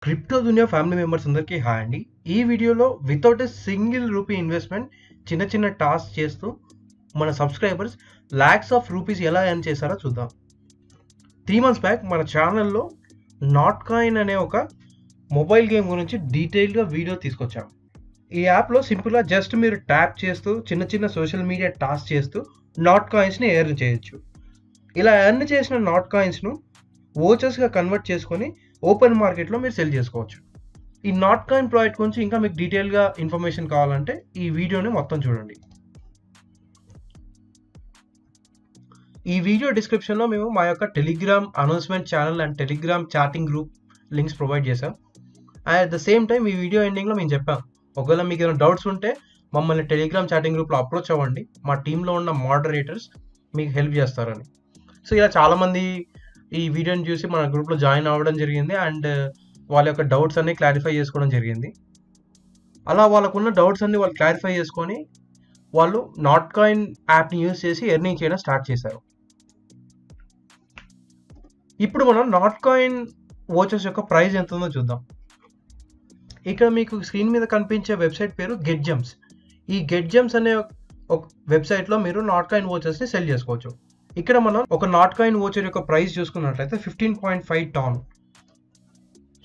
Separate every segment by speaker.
Speaker 1: Crypto దునియా family members అందరికీ hi అండి. ఈ వీడియోలో without a single rupee investment చిన్న చిన్న టాస్క్ చేస్తూ మన సబ్స్క్రైబర్స్ లాక్స్ ఆఫ్ రూపీస్ ఎలా ఎర్న్ చేశారో చూద్దాం. 3 months బ్యాక్ మన ఛానల్లో నాట్ కాయిన్ అనే ఒక మొబైల్ గేమ్ గురించి డీటెయిల్గా వీడియో తీసుకొచ్చాం. ఈ యాప్లో సింపుల్గా జస్ట్ మీరు ట్యాప్ చేస్తూ చిన్న చిన్న సోషల్ మీడియా టాస్క్ చేస్తూ నాట్ కాయిన్స్ని ఎర్న్ చేయొచ్చు. ఇలా ఎర్న్ చేసిన నాట్ కాయిన్స్ను వోచర్స్గా కన్వర్ట్ చేసుకొని ఓపెన్ మార్కెట్లో మీరు సెల్ చేసుకోవచ్చు. ఈ నాట్ కాయిన్ ప్రాజెక్ట్ గురించి ఇంకా మీకు డీటెయిల్గా ఇన్ఫర్మేషన్ కావాలంటే ఈ వీడియోని మొత్తం చూడండి. ఈ వీడియో డిస్క్రిప్షన్లో మేము మా యొక్క Telegram announcement channel and Telegram chatting group links provide చేసాం. And at the same time ఈ వీడియో ఎండింగ్లో మేము చెప్పాం, ఒకవేళ మీకు ఏమైనా డౌట్స్ ఉంటే మమ్మల్ని టెలిగ్రామ్ చాటింగ్ గ్రూప్లో అప్రోచ్ అవ్వండి, మా టీంలో ఉన్న మోడరేటర్స్ మీకు హెల్ప్ చేస్తారని. సో ఇలా చాలామంది ఈ వీడియోని చూసి మన గ్రూప్లో జాయిన్ అవ్వడం జరిగింది అండ్ వాళ్ళ యొక్క డౌట్స్ అన్ని క్లారిఫై చేసుకోవడం జరిగింది. అలా వాళ్ళకున్న డౌట్స్ అన్ని వాళ్ళు క్లారిఫై చేసుకొని వాళ్ళు నాట్ కాయిన్ యాప్ని యూజ్ చేసి ఎర్నింగ్ చేయడం స్టార్ట్ చేశారు. ఇప్పుడు మనం నాట్ కాయిన్ వోచర్స్ యొక్క ప్రైస్ ఎంత ఉందో చూద్దాం. ఇక్కడ మీకు స్క్రీన్ మీద కనిపించే వెబ్సైట్ పేరు గెట్ జెమ్స్. ఈ గెట్ జెమ్స్ అనే ఒక వెబ్సైట్లో మీరు నాట్ కాయిన్ వోచర్స్ని సెల్ చేసుకోవచ్చు. ఇక్కడ మనం ఒక నాట్ కాయిన్ వోచర్ యొక్క ప్రైస్ చూసుకున్నట్లయితే 15.5 tan.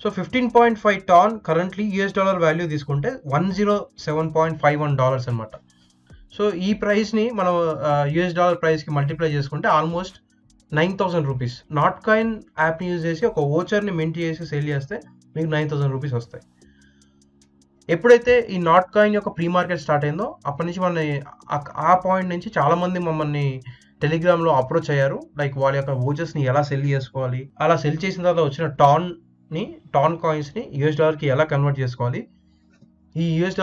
Speaker 1: So 15.5 tan currently $US value తీసుకుంటే $107.51 అనమాట. సో ఈ ప్రైస్ని మనం $US ప్రైస్కి మల్టిప్లై చేసుకుంటే ఆల్మోస్ట్ 9,000 రూపీస్. నాట్ కాయిన్ యాప్ని యూజ్ చేసి ఒక వోచర్ని మింట్ చేసి సెల్ చేస్తే మీకు 9,000 రూపీస్ వస్తాయి. ఎప్పుడైతే ఈ నాట్ కాయిన్ యొక్క ప్రీ మార్కెట్ స్టార్ట్ అయిందో అప్పటి నుంచి మన ఆ పాయింట్ నుంచి చాలామంది మమ్మల్ని టెలిగ్రామ్లో అప్రోచ్ అయ్యారు. లైక్ వాళ్ళ యొక్క వోచర్స్ని ఎలా సెల్ చేసుకోవాలి, అలా సెల్ చేసిన తర్వాత వచ్చిన టాన్ కాయిన్స్ని $US ఎలా కన్వర్ట్ చేసుకోవాలి, ఈ $US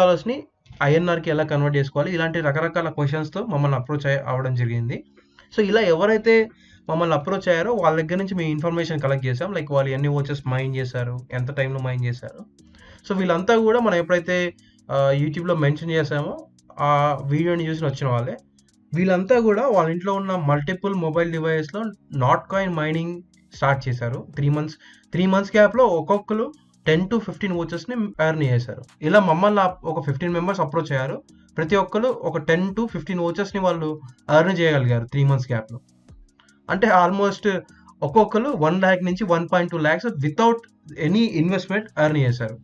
Speaker 1: INRకి ఎలా కన్వర్ట్ చేసుకోవాలి, ఇలాంటి రకరకాల క్వశ్చన్స్తో మమ్మల్ని అప్రోచ్ అవ్వడం జరిగింది. సో ఇలా ఎవరైతే మమ్మల్ని అప్రోచ్ అయ్యారో వాళ్ళ దగ్గర నుంచి మేము ఇన్ఫర్మేషన్ కలెక్ట్ చేసాం. లైక్ వాళ్ళు ఎన్ని వోచర్స్ మైన్ చేశారు, ఎంత టైంలో మైన్ చేశారు. సో వీళ్ళంతా కూడా మనం ఎప్పుడైతే యూట్యూబ్లో మెన్షన్ చేసామో ఆ వీడియోని చూసి వచ్చిన వాళ్ళే. వీళ్ళంతా కూడా వాళ్ళ ఇంట్లో ఉన్న మల్టిపుల్ మొబైల్ డివైస్లో నాట్ కాయిన్ మైనింగ్ స్టార్ట్ చేశారు. 3 months గ్యాప్లో ఒక్కొక్కరు 10 to 15 వోచర్స్ని ఎర్న్ చేశారు. ఇలా మమ్మల్ని ఒక 15 మెంబర్స్ అప్రోచ్ అయ్యారు. ప్రతి ఒక్కరు ఒక 10 to 15 వోచర్స్ని వాళ్ళు ఎర్న్ చేయగలిగారు 3 months గ్యాప్లో. అంటే ఆల్మోస్ట్ ఒక్కొక్కరు 1 lakh నుంచి 1.2 lakhs without any investment earn చేశారు.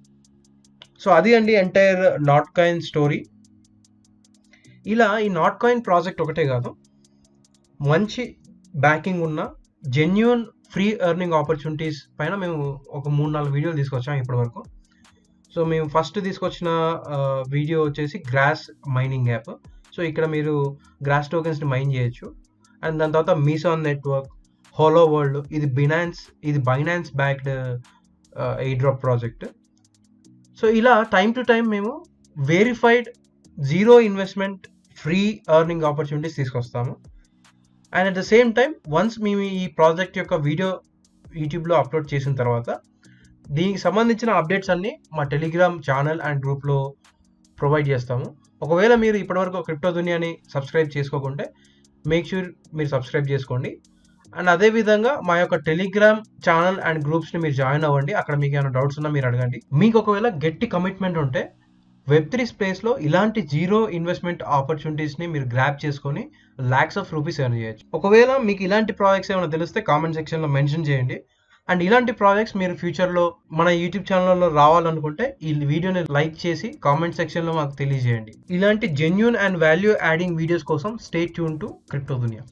Speaker 1: సో అది అండి ఎంటైర్ నాట్ కాయిన్ స్టోరీ. ఇలా ఈ నాట్ కాయిన్ ప్రాజెక్ట్ ఒకటే కాదు, మంచి బ్యాకింగ్ ఉన్న జెన్యూన్ ఫ్రీ ఎర్నింగ్ ఆపర్చునిటీస్ పైన మేము ఒక 3-4 వీడియోలు తీసుకొచ్చాం ఇప్పటి వరకు. సో మేము ఫస్ట్ తీసుకొచ్చిన వీడియో వచ్చేసి గ్రాస్ మైనింగ్ యాప్. సో ఇక్కడ మీరు గ్రాస్ టోకెన్స్ని మైన్ చేయొచ్చు. అండ్ దాని తర్వాత మీసాన్ నెట్వర్క్, హోలో వరల్డ్, ఇది Binance backed airdrop project. So ఇలా టైం టు టైం మేము verified zero investment free earning opportunities తీసుకొస్తాము. And at the same time once మేము ఈ ప్రాజెక్ట్ యొక్క వీడియో యూట్యూబ్లో అప్లోడ్ చేసిన తర్వాత దీనికి సంబంధించిన అప్డేట్స్ అన్నీ మా టెలిగ్రామ్ ఛానల్ అండ్ గ్రూప్లో ప్రొవైడ్ చేస్తాము. ఒకవేళ మీరు ఇప్పటివరకు క్రిప్టో దునియాని సబ్స్క్రైబ్ చేసుకోకుంటే మేక్ ష్యూర్ మీరు సబ్స్క్రైబ్ చేసుకోండి. అండ్ అదేవిధంగా మా యొక్క టెలిగ్రామ్ ఛానల్ అండ్ గ్రూప్స్ని మీరు జాయిన్ అవ్వండి. అక్కడ మీకు ఏమైనా డౌట్స్ ఉన్నా మీరు అడగండి. మీకు ఒకవేళ గట్టి కమిట్మెంట్ ఉంటే Web3 స్పేస్లో ఇలాంటి జీరో ఇన్వెస్ట్మెంట్ ఆపర్చునిటీస్ని మీరు గ్రాప్ చేసుకొని lakhs of rupees ఎర్న్ చేయొచ్చు. ఒకవేళ మీకు ఇలాంటి ప్రాజెక్ట్స్ ఏమైనా తెలిస్తే కామెంట్ సెక్షన్లో మెన్షన్ చేయండి. అండ్ ఇలాంటి ప్రాజెక్ట్స్ మీరు ఫ్యూచర్లో మన యూట్యూబ్ ఛానల్లో రావాలనుకుంటే ఈ వీడియోని లైక్ చేసి కామెంట్ సెక్షన్లో మాకు తెలియజేయండి. ఇలాంటి genuine and value adding videos కోసం stay tune to crypto Duniya.